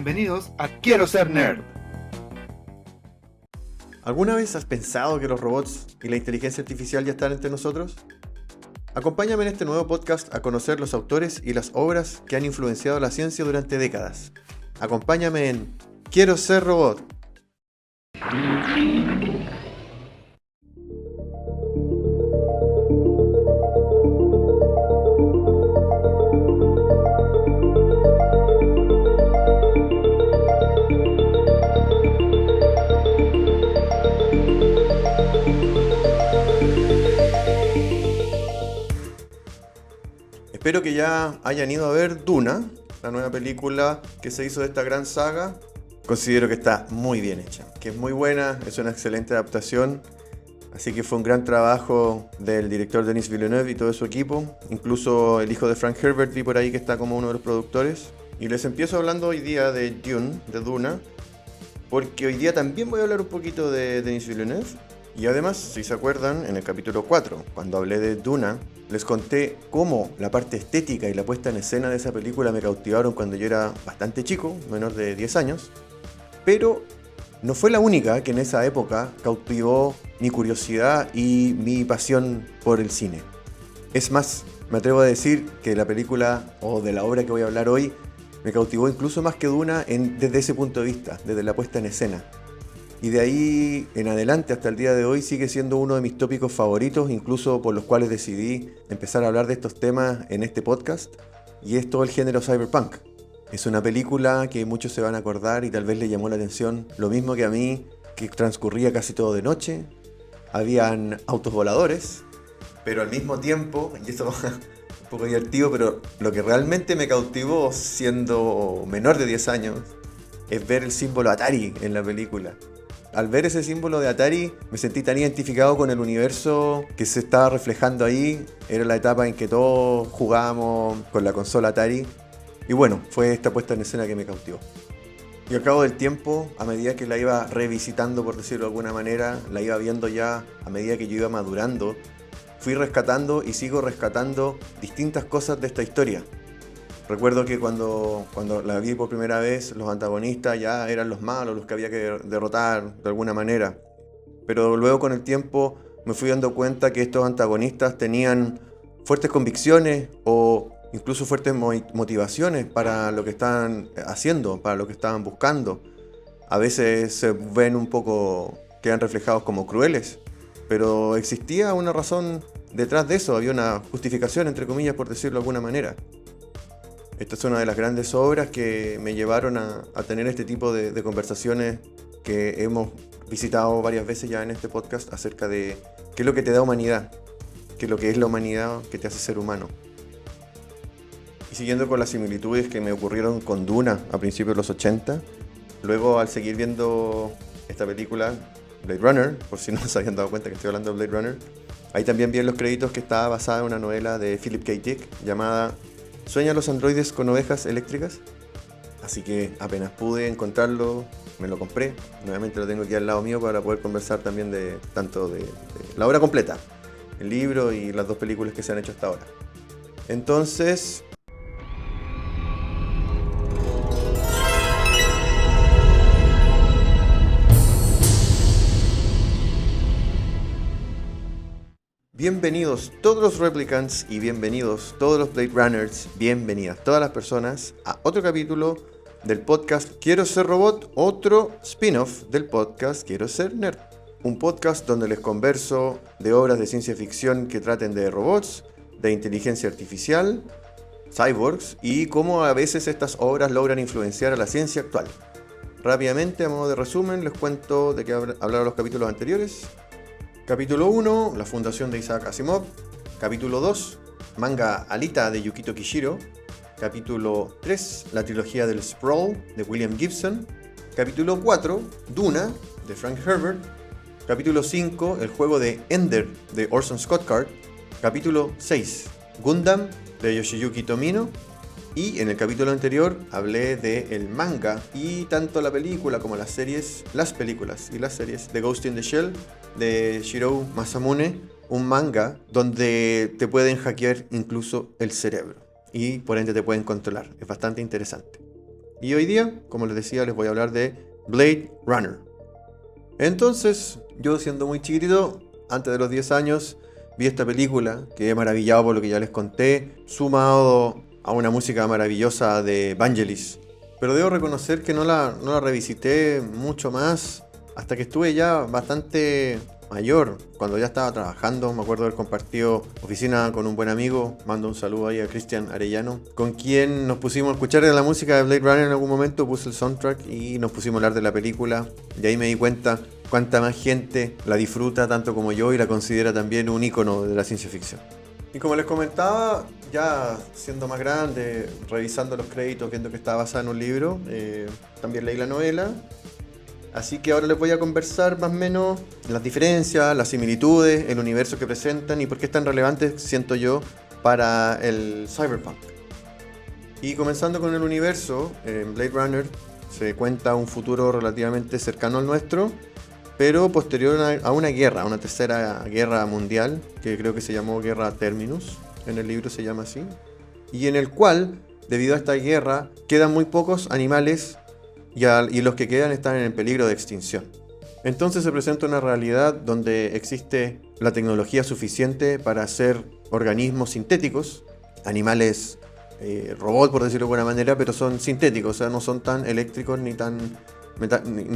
Bienvenidos a Quiero Ser Nerd. ¿Alguna vez has pensado que los robots y la inteligencia artificial ya están entre nosotros? Acompáñame en este nuevo podcast a conocer los autores y las obras que han influenciado la ciencia durante décadas. Acompáñame en Quiero Ser Robot. Espero que ya hayan ido a ver Duna, la nueva película que se hizo de esta gran saga. Considero que está muy bien hecha, que es muy buena, es una excelente adaptación. Así que fue un gran trabajo del director Denis Villeneuve y todo su equipo. Incluso el hijo de Frank Herbert vi por ahí que está como uno de los productores. Y les empiezo hablando hoy día de Dune, de Duna, porque hoy día también voy a hablar un poquito de Denis Villeneuve. Y además, si se acuerdan, en el capítulo 4, cuando hablé de Duna, les conté cómo la parte estética y la puesta en escena de esa película me cautivaron cuando yo era bastante chico, menor de 10 años. Pero no fue la única que en esa época cautivó mi curiosidad y mi pasión por el cine. Es más, me atrevo a decir que la película, o de la obra que voy a hablar hoy, me cautivó incluso más que Duna desde ese punto de vista, desde la puesta en escena. Y de ahí en adelante hasta el día de hoy sigue siendo uno de mis tópicos favoritos, incluso por los cuales decidí empezar a hablar de estos temas en este podcast, y es todo el género cyberpunk. Es una película que muchos se van a acordar y tal vez le llamó la atención lo mismo que a mí, que transcurría casi todo de noche, habían autos voladores, pero al mismo tiempo, y esto es un poco divertido, pero lo que realmente me cautivó siendo menor de 10 años es ver el símbolo Atari en la película. Al ver ese símbolo de Atari me sentí tan identificado con el universo que se estaba reflejando ahí. Era la etapa en que todos jugábamos con la consola Atari. Y bueno, fue esta puesta en escena que me cautivó. Y al cabo del tiempo, a medida que la iba revisitando, por decirlo de alguna manera, la iba viendo ya a medida que yo iba madurando, fui rescatando y sigo rescatando distintas cosas de esta historia. Recuerdo que cuando la vi por primera vez, los antagonistas ya eran los malos, los que había que derrotar de alguna manera. Pero luego con el tiempo me fui dando cuenta que estos antagonistas tenían fuertes convicciones o incluso fuertes motivaciones para lo que estaban haciendo, para lo que estaban buscando. A veces se ven un poco, quedan reflejados como crueles, pero existía una razón detrás de eso, había una justificación, entre comillas, por decirlo de alguna manera. Esta es una de las grandes obras que me llevaron a tener este tipo de conversaciones que hemos visitado varias veces ya en este podcast acerca de qué es lo que te da humanidad, qué es lo que es la humanidad que te hace ser humano. Y siguiendo con las similitudes que me ocurrieron con Duna a principios de los 80, luego al seguir viendo esta película, Blade Runner, por si no se habían dado cuenta que estoy hablando de Blade Runner, ahí también vi en los créditos que estaba basada en una novela de Philip K. Dick llamada ¿Sueñan los androides con ovejas eléctricas? Así que apenas pude encontrarlo, me lo compré. Nuevamente lo tengo aquí al lado mío para poder conversar también de la obra completa, el libro y las dos películas que se han hecho hasta ahora. Entonces, bienvenidos todos los Replicants y bienvenidos todos los Blade Runners, bienvenidas todas las personas a otro capítulo del podcast Quiero Ser Robot, otro spin-off del podcast Quiero Ser Nerd. Un podcast donde les converso de obras de ciencia ficción que traten de robots, de inteligencia artificial, cyborgs y cómo a veces estas obras logran influenciar a la ciencia actual. Rápidamente, a modo de resumen, les cuento de qué hablaron los capítulos anteriores. Capítulo 1, la fundación de Isaac Asimov. Capítulo 2, manga Alita de Yukito Kishiro. Capítulo 3, la trilogía del Sprawl de William Gibson. Capítulo 4, Duna de Frank Herbert. Capítulo 5, el juego de Ender de Orson Scott Card. Capítulo 6, Gundam de Yoshiyuki Tomino. Y en el capítulo anterior hablé del manga y tanto la película como las películas y las series de Ghost in the Shell de Shirou Masamune, un manga donde te pueden hackear incluso el cerebro y por ende te pueden controlar. Es bastante interesante. Y hoy día, como les decía, les voy a hablar de Blade Runner. Entonces, yo siendo muy chiquitito, antes de los 10 años, vi esta película, quedé maravillado por lo que ya les conté, sumado a una música maravillosa de Vangelis. Pero debo reconocer que no la revisité mucho más hasta que estuve ya bastante mayor, cuando ya estaba trabajando. Me acuerdo haber compartido oficina con un buen amigo, mando un saludo ahí a Cristian Arellano, con quien nos pusimos a escuchar la música de Blade Runner en algún momento, puse el soundtrack y nos pusimos a hablar de la película, y ahí me di cuenta cuánta más gente la disfruta tanto como yo y la considera también un ícono de la ciencia ficción. Y como les comentaba, ya siendo más grande, revisando los créditos, viendo que estaba basada en un libro, también leí la novela. Así que ahora les voy a conversar más o menos las diferencias, las similitudes, el universo que presentan y por qué es tan relevante, siento yo, para el cyberpunk. Y comenzando con el universo, en Blade Runner se cuenta un futuro relativamente cercano al nuestro, pero posterior a una guerra, a una tercera guerra mundial, que creo que se llamó Guerra Terminus, en el libro se llama así, y en el cual, debido a esta guerra, quedan muy pocos animales y los que quedan están en peligro de extinción. Entonces se presenta una realidad donde existe la tecnología suficiente para hacer organismos sintéticos, animales robot por decirlo de alguna manera, pero son sintéticos, o sea, no son tan eléctricos ni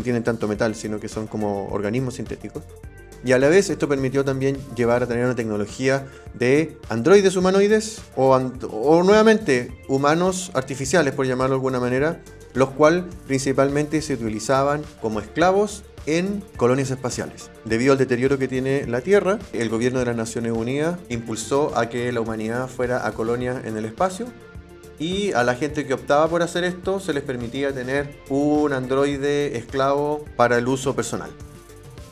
tienen tanto metal, sino que son como organismos sintéticos. Y a la vez esto permitió también llevar a tener una tecnología de androides humanoides o nuevamente humanos artificiales, por llamarlo de alguna manera, los cuales principalmente se utilizaban como esclavos en colonias espaciales. Debido al deterioro que tiene la Tierra, el gobierno de las Naciones Unidas impulsó a que la humanidad fuera a colonias en el espacio, y a la gente que optaba por hacer esto se les permitía tener un androide esclavo para el uso personal.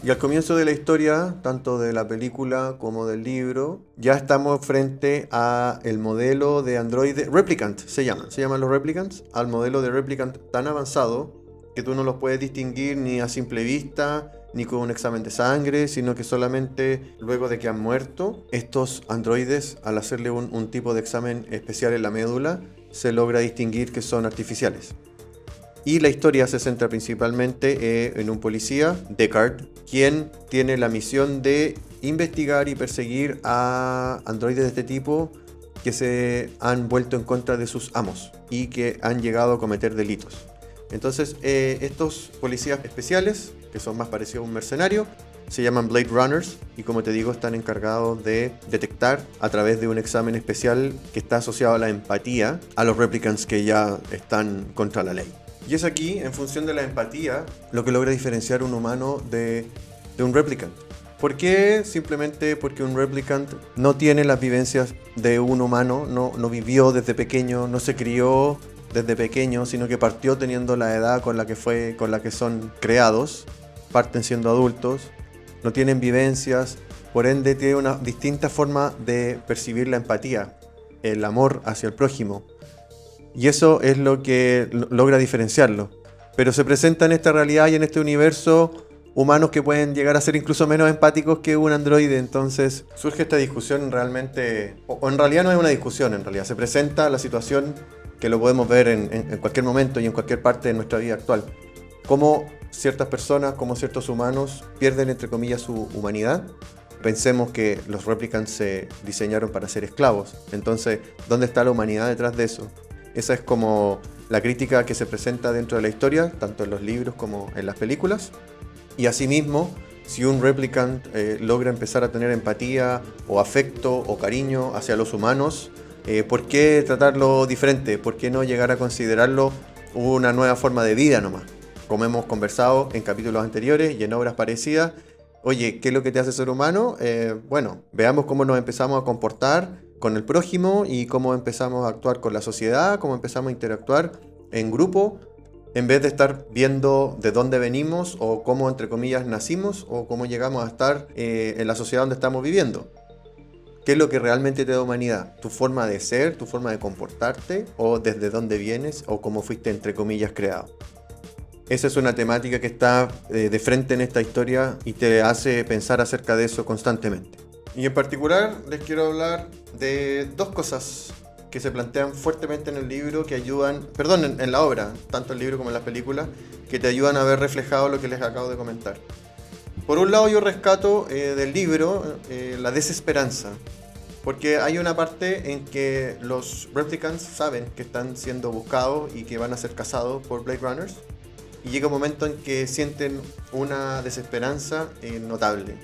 Y al comienzo de la historia, tanto de la película como del libro, ya estamos frente a el modelo de androide Replicant, se llaman los Replicants, al modelo de Replicant tan avanzado que tú no los puedes distinguir ni a simple vista, ni con un examen de sangre, sino que solamente luego de que han muerto, estos androides, al hacerle un tipo de examen especial en la médula, se logra distinguir que son artificiales. Y la historia se centra principalmente en un policía, Deckard, quien tiene la misión de investigar y perseguir a androides de este tipo que se han vuelto en contra de sus amos y que han llegado a cometer delitos. Entonces, estos policías especiales, que son más parecidos a un mercenario, se llaman Blade Runners y, como te digo, están encargados de detectar a través de un examen especial que está asociado a la empatía a los replicants que ya están contra la ley. Y es aquí, en función de la empatía, lo que logra diferenciar un humano de un replicant. ¿Por qué? Simplemente porque un replicant no tiene las vivencias de un humano, no vivió desde pequeño, no se crió desde pequeño, sino que partió teniendo la edad con la que son creados, parten siendo adultos, no tienen vivencias, por ende tiene una distinta forma de percibir la empatía, el amor hacia el prójimo. Y eso es lo que logra diferenciarlo. Pero se presenta en esta realidad y en este universo humanos que pueden llegar a ser incluso menos empáticos que un androide. Entonces surge esta discusión realmente, o en realidad no es una discusión, en realidad se presenta la situación que lo podemos ver en cualquier momento y en cualquier parte de nuestra vida actual. Cómo ciertas personas, como ciertos humanos pierden entre comillas su humanidad. Pensemos que los replicants se diseñaron para ser esclavos. Entonces, ¿dónde está la humanidad detrás de eso? Esa es como la crítica que se presenta dentro de la historia, tanto en los libros como en las películas. Y asimismo, si un replicant logra empezar a tener empatía o afecto o cariño hacia los humanos, ¿por qué tratarlo diferente? ¿Por qué no llegar a considerarlo una nueva forma de vida nomás? Como hemos conversado en capítulos anteriores y en obras parecidas, oye, ¿qué es lo que te hace ser humano? Bueno, veamos cómo nos empezamos a comportar con el prójimo y cómo empezamos a actuar con la sociedad, cómo empezamos a interactuar en grupo, en vez de estar viendo de dónde venimos o cómo, entre comillas, nacimos o cómo llegamos a estar en la sociedad donde estamos viviendo. ¿Qué es lo que realmente te da humanidad? ¿Tu forma de ser, tu forma de comportarte o desde dónde vienes o cómo fuiste, entre comillas, creado? Esa es una temática que está de frente en esta historia y te hace pensar acerca de eso constantemente. Y en particular les quiero hablar de dos cosas que se plantean fuertemente en el libro, que ayudan, perdón, en la obra, tanto el libro como en las películas, que te ayudan a ver reflejado lo que les acabo de comentar. Por un lado yo rescato del libro la desesperanza, porque hay una parte en que los replicants saben que están siendo buscados y que van a ser cazados por Blade Runners, y llega un momento en que sienten una desesperanza notable.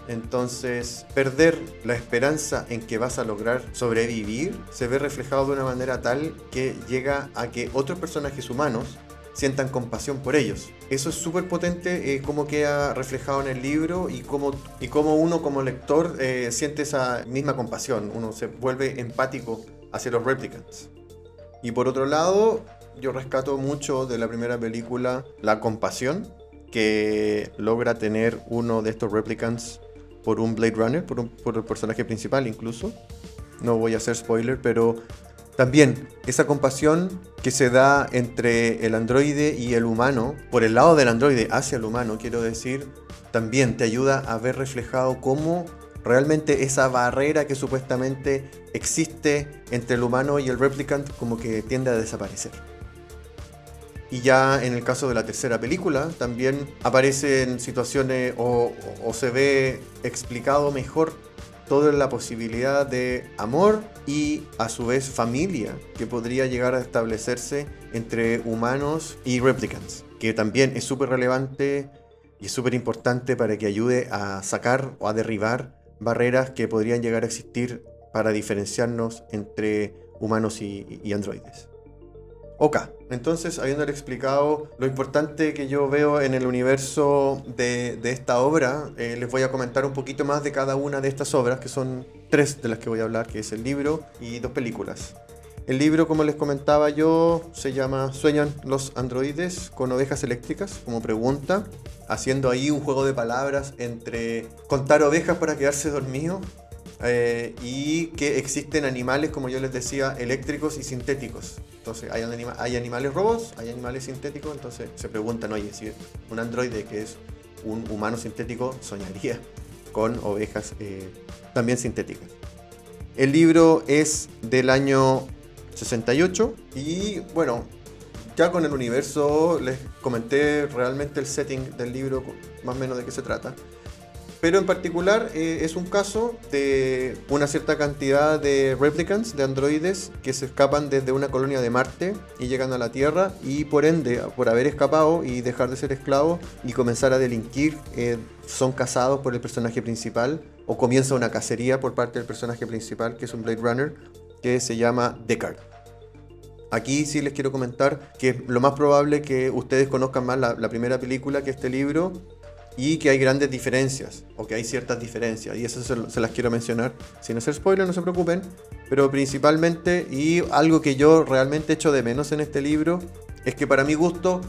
Entonces, perder la esperanza en que vas a lograr sobrevivir se ve reflejado de una manera tal que llega a que otros personajes humanos sientan compasión por ellos. Eso es súper potente, cómo queda reflejado en el libro y cómo uno como lector siente esa misma compasión. Uno se vuelve empático hacia los replicants. Y por otro lado, yo rescato mucho de la primera película la compasión que logra tener uno de estos replicants por un Blade Runner, por el personaje principal incluso. No voy a hacer spoiler, pero también esa compasión que se da entre el androide y el humano, por el lado del androide hacia el humano, quiero decir, también te ayuda a ver reflejado cómo realmente esa barrera que supuestamente existe entre el humano y el replicant como que tiende a desaparecer. Y ya en el caso de la tercera película también aparecen situaciones o se ve explicado mejor toda la posibilidad de amor y a su vez familia que podría llegar a establecerse entre humanos y replicants, que también es súper relevante y es súper importante para que ayude a sacar o a derribar barreras que podrían llegar a existir para diferenciarnos entre humanos y androides. Ok, entonces habiéndole explicado lo importante que yo veo en el universo de esta obra, les voy a comentar un poquito más de cada una de estas obras, que son 3 de las que voy a hablar, que es el libro y 2 películas. El libro, como les comentaba yo, se llama ¿Sueñan los androides con ovejas eléctricas? Como pregunta, haciendo ahí un juego de palabras entre contar ovejas para quedarse dormido y que existen animales, como yo les decía, eléctricos y sintéticos. Entonces hay animales robots, hay animales sintéticos, entonces se preguntan, oye, si un androide que es un humano sintético soñaría con ovejas también sintéticas. El libro es del año 68 y bueno, ya con el universo les comenté realmente el setting del libro, más o menos de qué se trata. Pero en particular es un caso de una cierta cantidad de replicants, de androides, que se escapan desde una colonia de Marte y llegan a la Tierra y por ende, por haber escapado y dejar de ser esclavos y comenzar a delinquir, son cazados por el personaje principal o comienza una cacería por parte del personaje principal, que es un Blade Runner, que se llama Deckard. Aquí sí les quiero comentar que lo más probable que ustedes conozcan más la primera película que este libro, y que hay grandes diferencias, o que hay ciertas diferencias, y eso se las quiero mencionar sin hacer spoiler, no se preocupen, pero principalmente, y algo que yo realmente echo de menos en este libro, es que para mi gusto,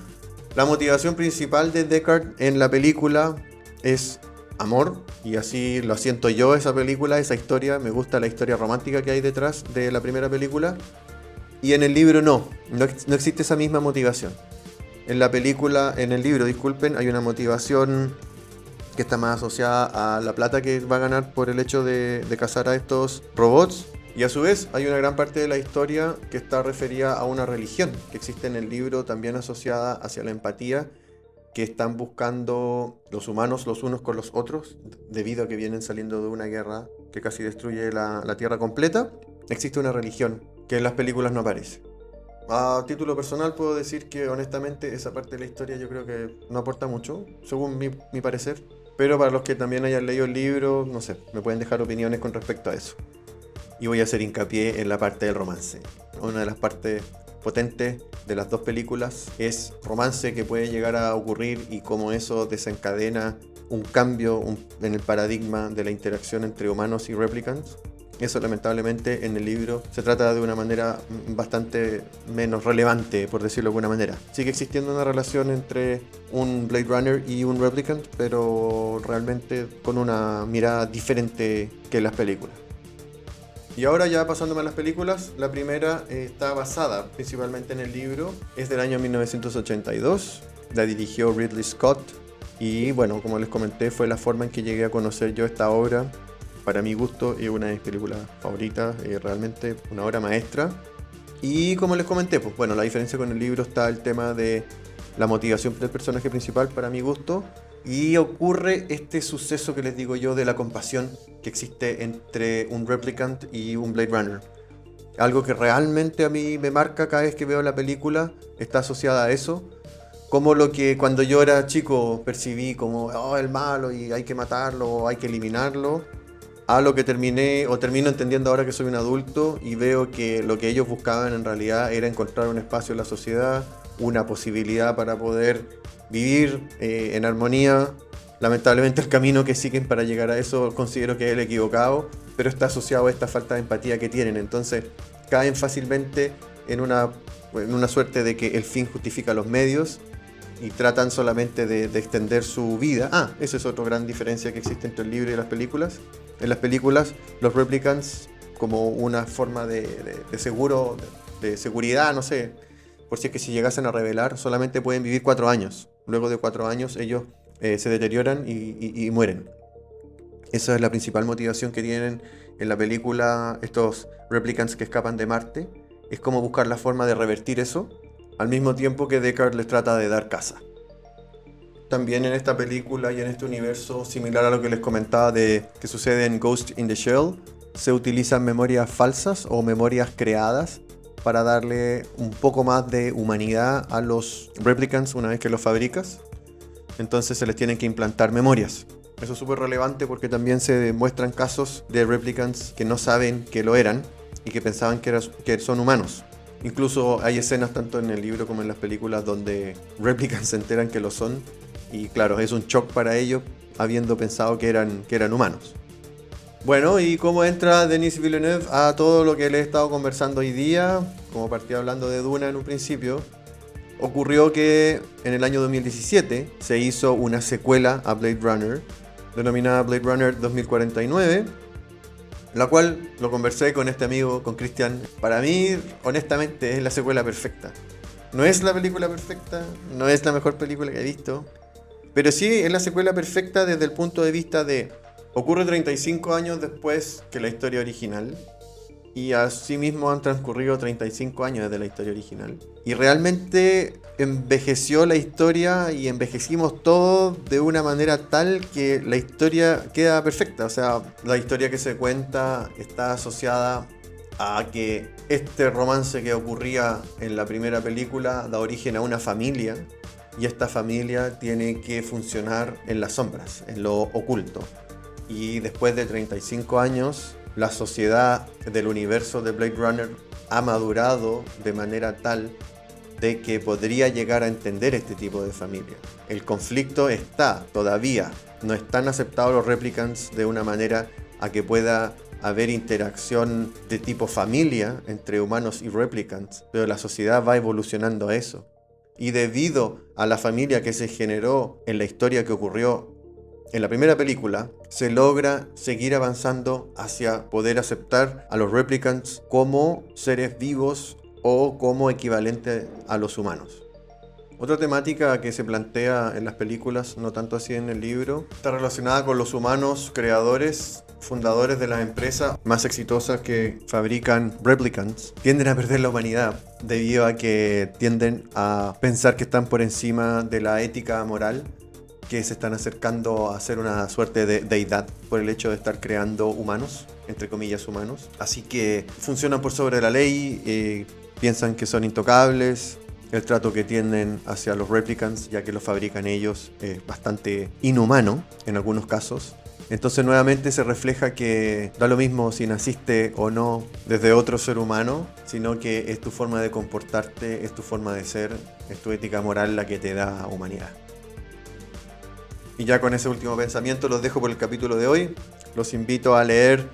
la motivación principal de Deckard en la película es amor, y así lo siento yo, esa película, esa historia, me gusta la historia romántica que hay detrás de la primera película, y en el libro no existe esa misma motivación. En la película, en el libro, disculpen, hay una motivación que está más asociada a la plata que va a ganar por el hecho de cazar a estos robots. Y a su vez hay una gran parte de la historia que está referida a una religión que existe en el libro, también asociada hacia la empatía, que están buscando los humanos los unos con los otros, debido a que vienen saliendo de una guerra que casi destruye la Tierra completa. Existe una religión que en las películas no aparece. A título personal puedo decir que honestamente esa parte de la historia yo creo que no aporta mucho, según mi parecer. Pero para los que también hayan leído el libro, no sé, me pueden dejar opiniones con respecto a eso. Y voy a hacer hincapié en la parte del romance. Una de las partes potentes de las 2 películas es romance que puede llegar a ocurrir y cómo eso desencadena un cambio en el paradigma de la interacción entre humanos y replicants. Eso lamentablemente en el libro se trata de una manera bastante menos relevante, por decirlo de alguna manera. Sigue existiendo una relación entre un Blade Runner y un replicant, pero realmente con una mirada diferente que en las películas. Y ahora ya pasándome a las películas, la primera está basada principalmente en el libro, es del año 1982, la dirigió Ridley Scott y bueno, como les comenté, fue la forma en que llegué a conocer yo esta obra. para mi gusto es una de mis películas favoritas, realmente una obra maestra. Y como les comenté, pues bueno, la diferencia con el libro está el tema de la motivación del personaje principal para mi gusto. Y ocurre este suceso que les digo yo de la compasión que existe entre un Replicant y un Blade Runner. Algo que realmente a mí me marca cada vez que veo la película, está asociada a eso. Como lo que cuando yo era chico percibí como el malo y hay que matarlo o hay que eliminarlo, a lo que termino entendiendo ahora que soy un adulto y veo que lo que ellos buscaban en realidad era encontrar un espacio en la sociedad, una posibilidad para poder vivir en armonía. Lamentablemente el camino que siguen para llegar a eso considero que es el equivocado, pero está asociado a esta falta de empatía que tienen. Entonces caen fácilmente en una suerte de que el fin justifica los medios y tratan solamente de extender su vida. Esa es otra gran diferencia que existe entre el libro y las películas. En las películas, los replicants, como una forma de seguro, de seguridad, no sé, por si es que si llegasen a revelar, solamente pueden vivir 4 años. Luego de 4 años ellos se deterioran y mueren. Esa es la principal motivación que tienen en la película estos replicants que escapan de Marte. Es como buscar la forma de revertir eso, al mismo tiempo que Deckard les trata de dar caza. También en esta película y en este universo, similar a lo que les comentaba de que sucede en Ghost in the Shell, se utilizan memorias falsas o memorias creadas para darle un poco más de humanidad a los replicants una vez que los fabricas. Entonces se les tienen que implantar memorias. Eso es súper relevante porque también se demuestran casos de replicants que no saben que lo eran y que pensaban que son humanos. Incluso hay escenas tanto en el libro como en las películas donde replicants se enteran que lo son. Y claro, es un shock para ellos habiendo pensado que eran humanos. Bueno, ¿y cómo entra Denis Villeneuve a todo lo que le he estado conversando hoy día? Como partí hablando de Duna en un principio, ocurrió que en el año 2017 se hizo una secuela a Blade Runner, denominada Blade Runner 2049, la cual lo conversé con este amigo, con Cristian. Para mí, honestamente, es la secuela perfecta. No es la película perfecta, no es la mejor película que he visto, pero sí es la secuela perfecta desde el punto de vista de ocurre 35 años después que la historia original y asimismo han transcurrido 35 años desde la historia original y realmente envejeció la historia y envejecimos todo de una manera tal que la historia queda perfecta. O sea, la historia que se cuenta está asociada a que este romance que ocurría en la primera película da origen a una familia y esta familia tiene que funcionar en las sombras, en lo oculto. Y después de 35 años, la sociedad del universo de Blade Runner ha madurado de manera tal de que podría llegar a entender este tipo de familia. El conflicto está todavía, no están aceptados los replicants de una manera a que pueda haber interacción de tipo familia entre humanos y replicants, pero la sociedad va evolucionando a eso. Y debido a la familia que se generó en la historia que ocurrió en la primera película, se logra seguir avanzando hacia poder aceptar a los replicants como seres vivos o como equivalente a los humanos. Otra temática que se plantea en las películas, no tanto así en el libro, está relacionada con los humanos creadores, fundadores de las empresas más exitosas que fabrican replicants. Tienden a perder la humanidad debido a que tienden a pensar que están por encima de la ética moral, que se están acercando a ser una suerte de deidad por el hecho de estar creando humanos, entre comillas humanos. Así que funcionan por sobre la ley, piensan que son intocables. El trato que tienen hacia los replicants, ya que los fabrican ellos, es bastante inhumano en algunos casos. Entonces nuevamente se refleja que da lo mismo si naciste o no desde otro ser humano, sino que es tu forma de comportarte, es tu forma de ser, es tu ética moral la que te da humanidad. Y ya con ese último pensamiento los dejo por el capítulo de hoy. Los invito a leer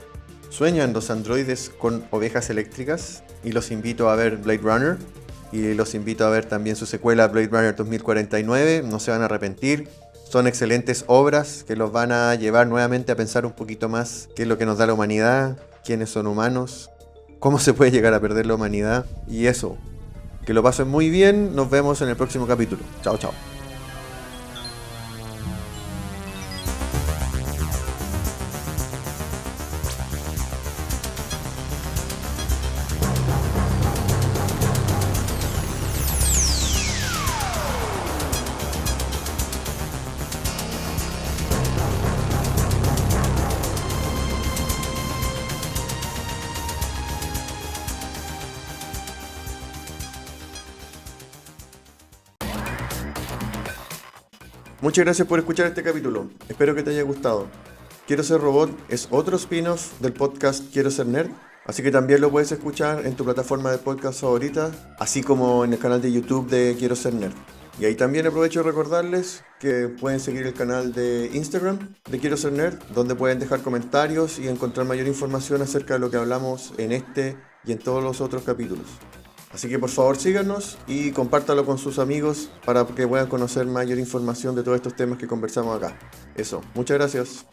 ¿Sueñan los androides con ovejas eléctricas? Y los invito a ver Blade Runner. Y los invito a ver también su secuela Blade Runner 2049. No se van a arrepentir. Son excelentes obras que los van a llevar nuevamente a pensar un poquito más qué es lo que nos da la humanidad, quiénes son humanos, cómo se puede llegar a perder la humanidad. Y eso, que lo pasen muy bien. Nos vemos en el próximo capítulo. Chao, chao. Muchas gracias por escuchar este capítulo. Espero que te haya gustado. Quiero ser robot es otro spin-off del podcast Quiero ser nerd, así que también lo puedes escuchar en tu plataforma de podcast favorita, así como en el canal de YouTube de Quiero ser nerd. Y ahí también aprovecho de recordarles que pueden seguir el canal de Instagram de Quiero ser nerd, donde pueden dejar comentarios y encontrar mayor información acerca de lo que hablamos en este y en todos los otros capítulos. Así que por favor síganos y compártalo con sus amigos para que puedan conocer mayor información de todos estos temas que conversamos acá. Eso, muchas gracias.